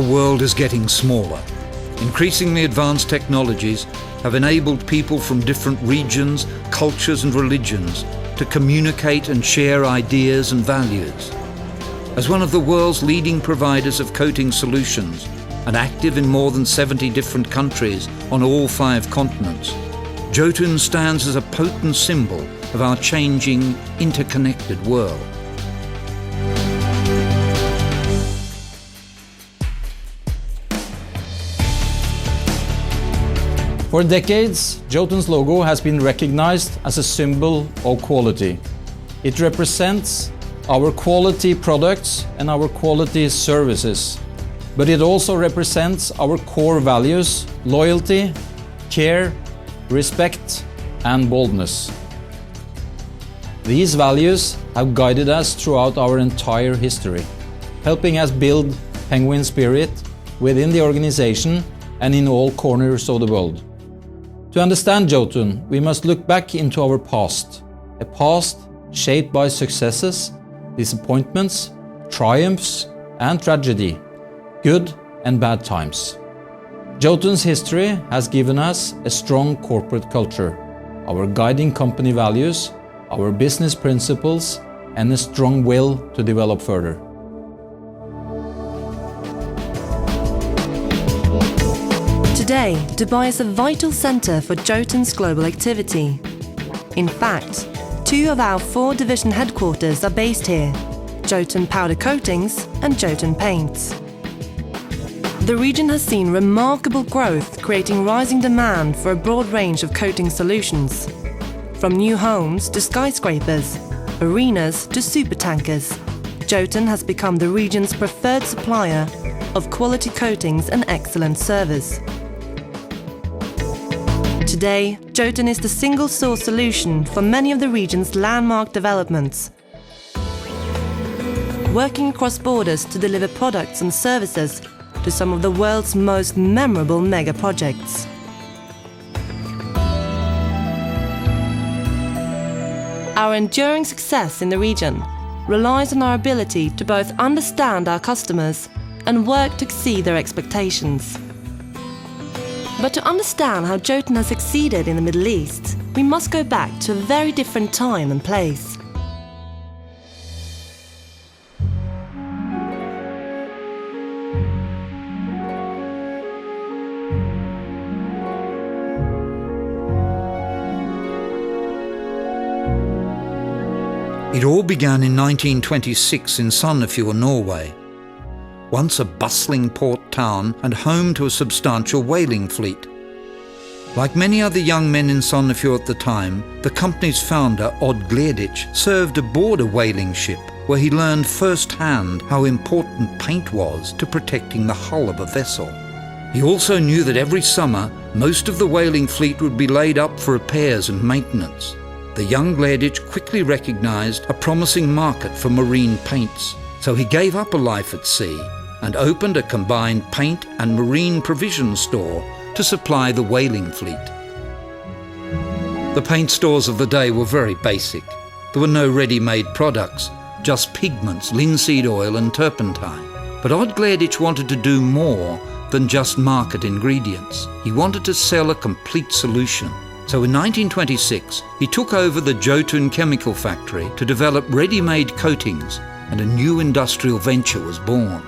world is getting smaller. Increasingly advanced technologies have enabled people from different regions, cultures and religions to communicate and share ideas and values. As one of the world's leading providers of coating solutions and active in more than 70 different countries on all 5 continents, Jotun stands as a potent symbol of our changing, interconnected world. For decades, Jotun's logo has been recognized as a symbol of quality. It represents our quality products and our quality services, but it also represents our core values: loyalty, care, respect, and boldness. These values have guided us throughout our entire history, helping us build penguin spirit within the organization and in all corners of the world. To understand Jotun, we must look back into our past, a past shaped by successes, disappointments, triumphs, and tragedy, good and bad times. Jotun's history has given us a strong corporate culture, our guiding company values, our business principles, and a strong will to develop further. Today, Dubai is a vital centre for Jotun's global activity. In fact, 2 of our 4 division headquarters are based here: Jotun Powder Coatings and Jotun Paints. The region has seen remarkable growth, creating rising demand for a broad range of coating solutions. From new homes to skyscrapers, arenas to supertankers, Jotun has become the region's preferred supplier of quality coatings and excellent service. Today, Jotun is the single-source solution for many of the region's landmark developments, working across borders to deliver products and services to some of the world's most memorable mega projects. Our enduring success in the region relies on our ability to both understand our customers and work to exceed their expectations. But to understand how Jotun has succeeded in the Middle East, we must go back to a very different time and place. It all began in 1926 in Sandefjord, Norway. Once a bustling port town and home to a substantial whaling fleet. Like many other young men in Sandefjord at the time, the company's founder, Odd Gleditsch, served aboard a whaling ship where he learned firsthand how important paint was to protecting the hull of a vessel. He also knew that every summer, most of the whaling fleet would be laid up for repairs and maintenance. The young Gleditsch quickly recognized a promising market for marine paints, so he gave up a life at sea and opened a combined paint and marine provision store to supply the whaling fleet. The paint stores of the day were very basic. There were no ready-made products, just pigments, linseed oil and turpentine. But Odd Gleditsch wanted to do more than just market ingredients. He wanted to sell a complete solution. So in 1926, he took over the Jotun chemical factory to develop ready-made coatings, and a new industrial venture was born.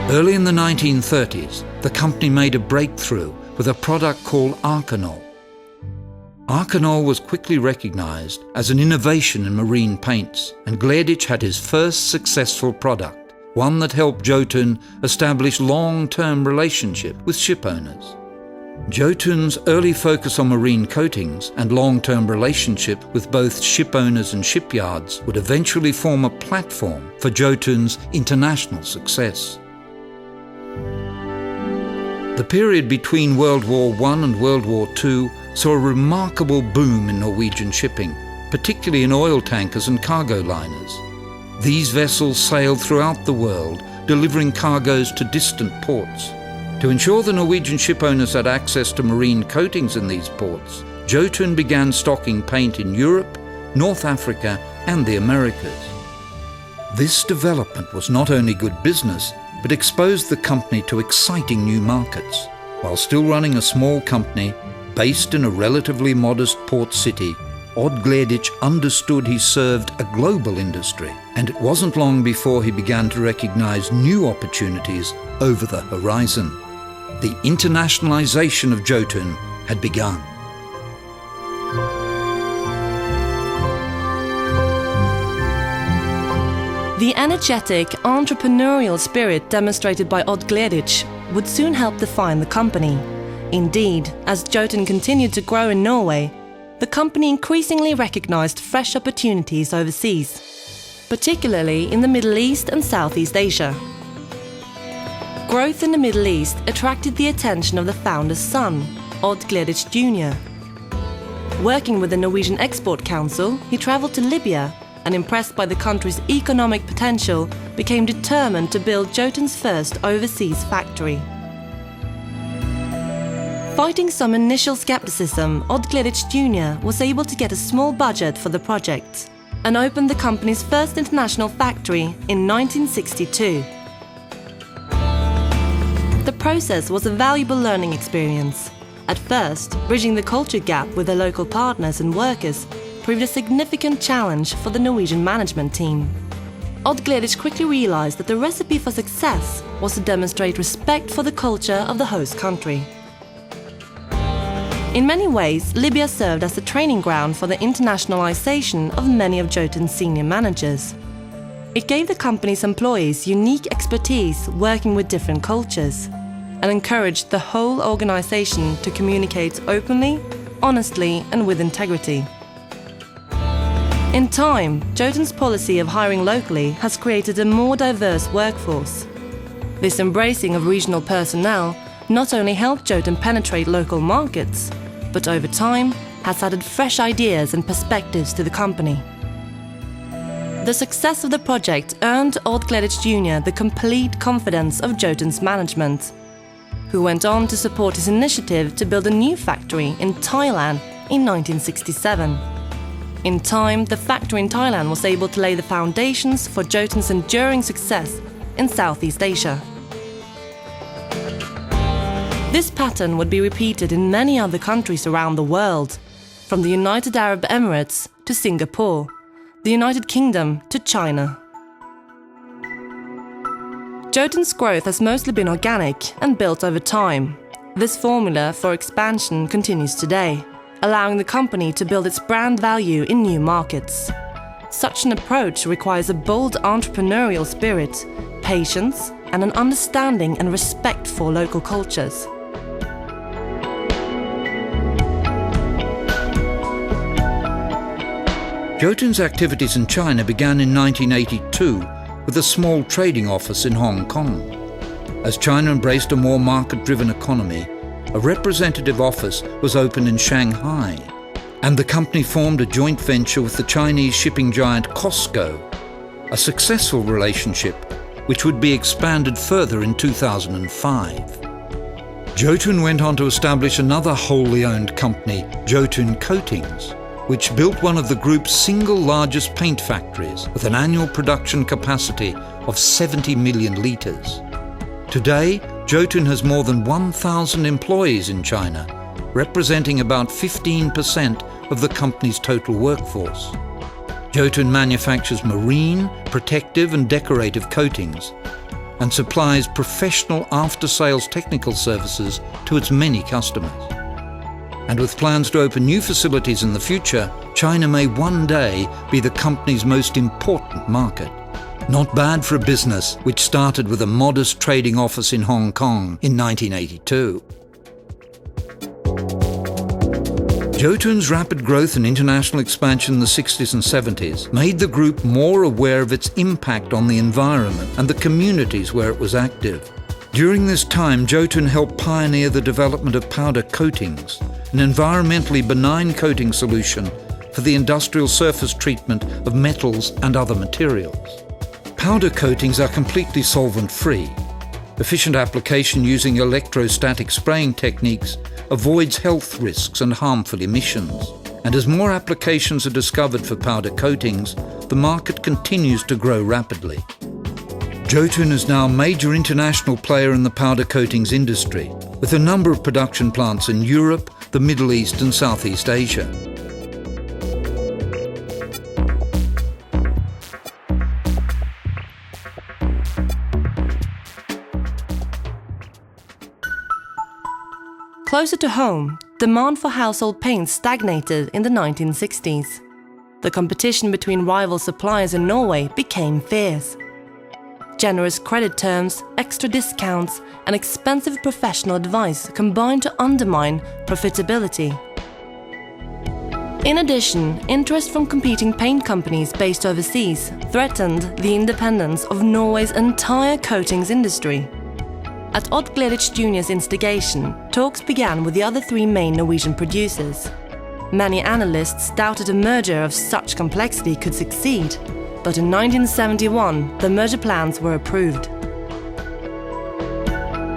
Early in the 1930s, the company made a breakthrough with a product called Arcanol. Arcanol was quickly recognized as an innovation in marine paints, and Gleditsch had his first successful product, one that helped Jotun establish long-term relationship with ship owners. Jotun's early focus on marine coatings and long-term relationship with both ship owners and shipyards would eventually form a platform for Jotun's international success. The period between World War I and World War II saw a remarkable boom in Norwegian shipping, particularly in oil tankers and cargo liners. These vessels sailed throughout the world, delivering cargoes to distant ports. To ensure the Norwegian ship owners had access to marine coatings in these ports, Jotun began stocking paint in Europe, North Africa and the Americas. This development was not only good business, but exposed the company to exciting new markets. While still running a small company based in a relatively modest port city, Odgleditch understood he served a global industry, and it wasn't long before he began to recognize new opportunities over the horizon. The internationalization of Jotun had begun. The energetic, entrepreneurial spirit demonstrated by Odgleditch would soon help define the company. Indeed, as Jotun continued to grow in Norway, the company increasingly recognized fresh opportunities overseas, particularly in the Middle East and Southeast Asia. Growth in the Middle East attracted the attention of the founder's son, Odgleditch Jr. Working with the Norwegian Export Council, he traveled to Libya and, impressed by the country's economic potential, became determined to build Jotun's first overseas factory. Fighting some initial skepticism, Odgleditch Jr. was able to get a small budget for the project and opened the company's first international factory in 1962. The process was a valuable learning experience. At first, bridging the culture gap with the local partners and workers proved a significant challenge for the Norwegian management team. Odgleditch quickly realized that the recipe for success was to demonstrate respect for the culture of the host country. In many ways, Libya served as the training ground for the internationalization of many of Jotun's senior managers. It gave the company's employees unique expertise working with different cultures and encouraged the whole organization to communicate openly, honestly, and with integrity. In time, Jotun's policy of hiring locally has created a more diverse workforce. This embracing of regional personnel not only helped Jotun penetrate local markets, but over time has added fresh ideas and perspectives to the company. The success of the project earned Odgleditch Jr. the complete confidence of Jotun's management, who went on to support his initiative to build a new factory in Thailand in 1967. In time, the factory in Thailand was able to lay the foundations for Jotun's enduring success in Southeast Asia. This pattern would be repeated in many other countries around the world, from the United Arab Emirates to Singapore, the United Kingdom to China. Jotun's growth has mostly been organic and built over time. This formula for expansion continues today, allowing the company to build its brand value in new markets. Such an approach requires a bold entrepreneurial spirit, patience, and an understanding and respect for local cultures. Jotun's activities in China began in 1982 with a small trading office in Hong Kong. As China embraced a more market-driven economy, a representative office was opened in Shanghai, and the company formed a joint venture with the Chinese shipping giant COSCO, a successful relationship which would be expanded further in 2005. Jotun went on to establish another wholly owned company, Jotun Coatings, which built one of the group's single largest paint factories with an annual production capacity of 70 million litres. Today, Jotun has more than 1,000 employees in China, representing about 15% of the company's total workforce. Jotun manufactures marine, protective and decorative coatings and supplies professional after-sales technical services to its many customers. And with plans to open new facilities in the future, China may one day be the company's most important market. Not bad for a business which started with a modest trading office in Hong Kong in 1982. Jotun's rapid growth and international expansion in the 60s and 70s made the group more aware of its impact on the environment and the communities where it was active. During this time, Jotun helped pioneer the development of powder coatings, an environmentally benign coating solution for the industrial surface treatment of metals and other materials. Powder coatings are completely solvent-free. Efficient application using electrostatic spraying techniques avoids health risks and harmful emissions. And as more applications are discovered for powder coatings, the market continues to grow rapidly. Jotun is now a major international player in the powder coatings industry, with a number of production plants in Europe, the Middle East and Southeast Asia. Closer to home, demand for household paints stagnated in the 1960s. The competition between rival suppliers in Norway became fierce. Generous credit terms, extra discounts, and expensive professional advice combined to undermine profitability. In addition, interest from competing paint companies based overseas threatened the independence of Norway's entire coatings industry. At Odd Gleditsch Jr.'s instigation, talks began with the other three main Norwegian producers. Many analysts doubted a merger of such complexity could succeed, but in 1971 the merger plans were approved.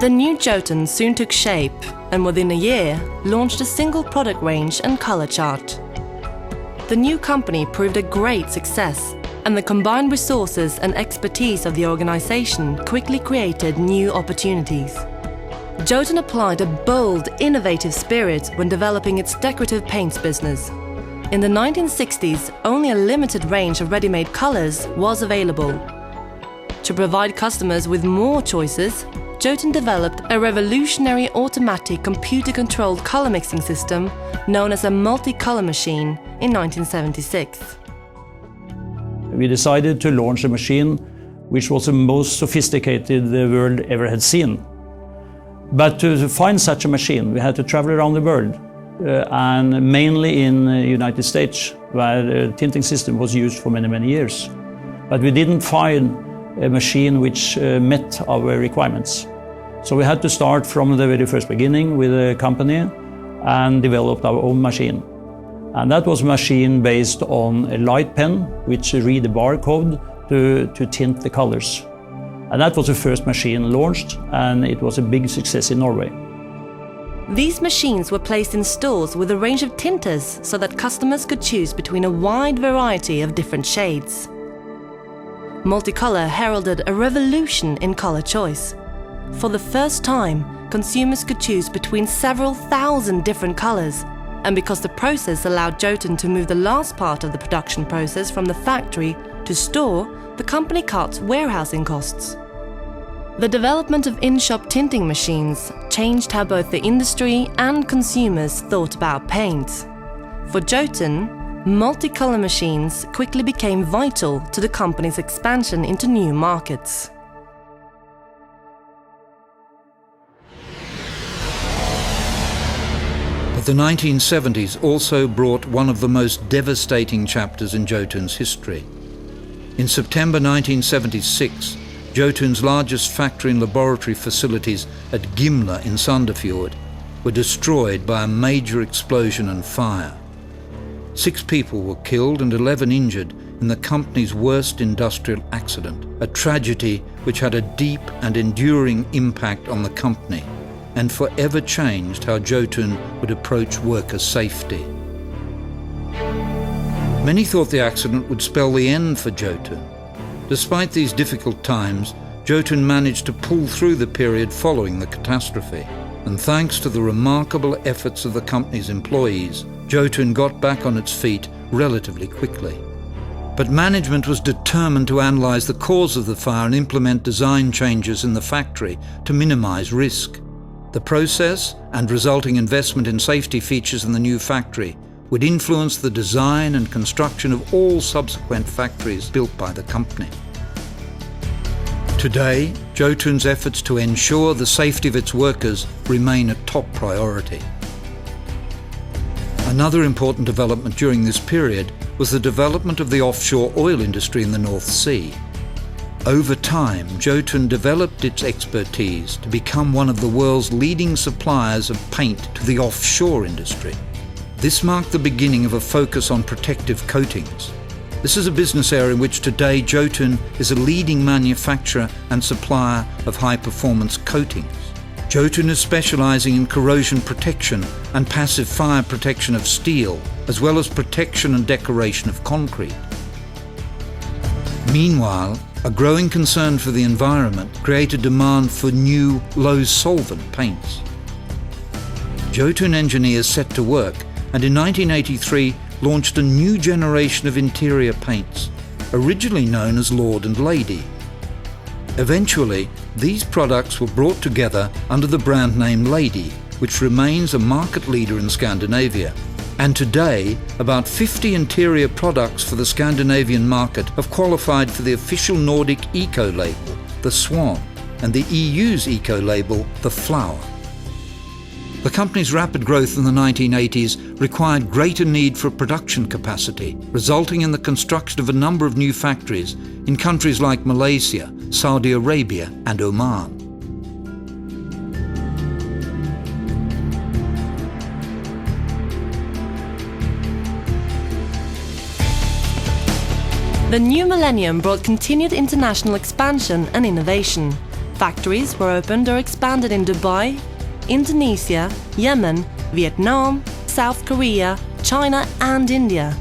The new Jotun soon took shape and within a year launched a single product range and color chart. The new company proved a great success, and the combined resources and expertise of the organization quickly created new opportunities. Jotun applied a bold, innovative spirit when developing its decorative paints business. In the 1960s, only a limited range of ready-made colors was available. To provide customers with more choices, Jotun developed a revolutionary automatic computer-controlled color mixing system known as a multi-color machine in 1976. We decided to launch a machine which was the most sophisticated the world ever had seen. But to find such a machine, we had to travel around the world, and mainly in the United States, where the tinting system was used for many, many years. But we didn't find a machine which met our requirements. So we had to start from the very first beginning with a company and developed our own machine. And that was a machine based on a light pen, which read the barcode to tint the colors. And that was the first machine launched, and it was a big success in Norway. These machines were placed in stores with a range of tinters so that customers could choose between a wide variety of different shades. Multicolor heralded a revolution in color choice. For the first time, consumers could choose between several thousand different colors, and because the process allowed Jotun to move the last part of the production process from the factory to store, the company cut warehousing costs. The development of in-shop tinting machines changed how both the industry and consumers thought about paint. For Jotun, multicolor machines quickly became vital to the company's expansion into new markets. But the 1970s also brought one of the most devastating chapters in Jotun's history. In September 1976, Jotun's largest factory and laboratory facilities at Gimle in Sandefjord were destroyed by a major explosion and fire. 6 people were killed and 11 injured in the company's worst industrial accident, a tragedy which had a deep and enduring impact on the company and forever changed how Jotun would approach worker safety. Many thought the accident would spell the end for Jotun. Despite these difficult times, Jotun managed to pull through the period following the catastrophe, and thanks to the remarkable efforts of the company's employees, Jotun got back on its feet relatively quickly. But management was determined to analyze the cause of the fire and implement design changes in the factory to minimize risk. The process and resulting investment in safety features in the new factory would influence the design and construction of all subsequent factories built by the company. Today, Jotun's efforts to ensure the safety of its workers remain a top priority. Another important development during this period was the development of the offshore oil industry in the North Sea. Over time, Jotun developed its expertise to become one of the world's leading suppliers of paint to the offshore industry. This marked the beginning of a focus on protective coatings. This is a business area in which today Jotun is a leading manufacturer and supplier of high-performance coatings. Jotun is specializing in corrosion protection and passive fire protection of steel, as well as protection and decoration of concrete. Meanwhile, a growing concern for the environment created demand for new, low-solvent paints. Jotun engineers set to work and in 1983 launched a new generation of interior paints, originally known as Lord and Lady. Eventually, these products were brought together under the brand name Lady, which remains a market leader in Scandinavia. And today, about 50 interior products for the Scandinavian market have qualified for the official Nordic eco-label, the Swan, and the EU's eco-label, the Flower. The company's rapid growth in the 1980s required greater need for production capacity, resulting in the construction of a number of new factories in countries like Malaysia, Saudi Arabia, and Oman. The new millennium brought continued international expansion and innovation. Factories were opened or expanded in Dubai, Indonesia, Yemen, Vietnam, South Korea, China and India.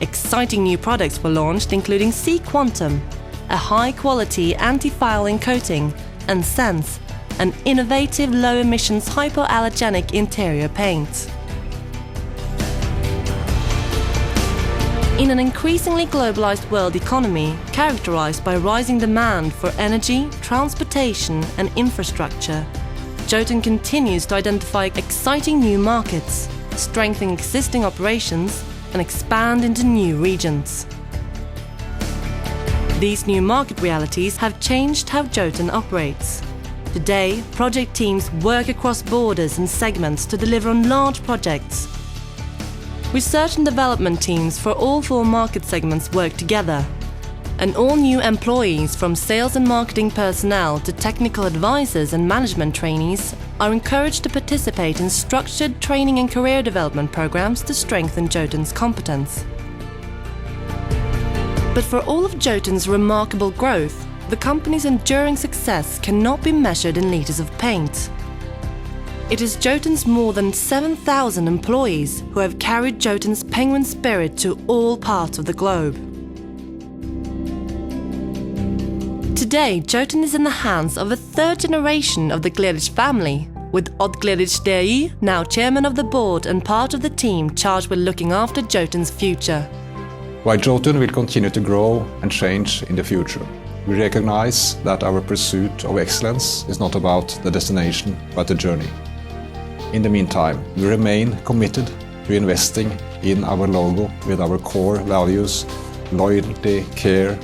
Exciting new products were launched including C Quantum, a high-quality anti-fouling coating, and Sense, an innovative low-emissions hypoallergenic interior paint. In an increasingly globalized world economy characterized by rising demand for energy, transportation and infrastructure, Jotun continues to identify exciting new markets, strengthen existing operations and expand into new regions. These new market realities have changed how Jotun operates. Today, project teams work across borders and segments to deliver on large projects. Research and development teams for all 4 market segments work together, and all new employees from sales and marketing personnel to technical advisors and management trainees are encouraged to participate in structured training and career development programs to strengthen Jotun's competence. But for all of Jotun's remarkable growth, the company's enduring success cannot be measured in litres of paint. It is Jotun's more than 7,000 employees who have carried Jotun's penguin spirit to all parts of the globe. Today, Jotun is in the hands of a 3rd generation of the Gleditsch family, with Odd Gleditsch DI now chairman of the board and part of the team charged with looking after Jotun's future. While Jotun will continue to grow and change in the future, we recognize that our pursuit of excellence is not about the destination, but the journey. In the meantime, we remain committed to investing in our logo with our core values, loyalty, care,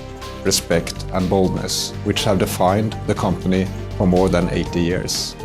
respect and boldness, which have defined the company for more than 80 years.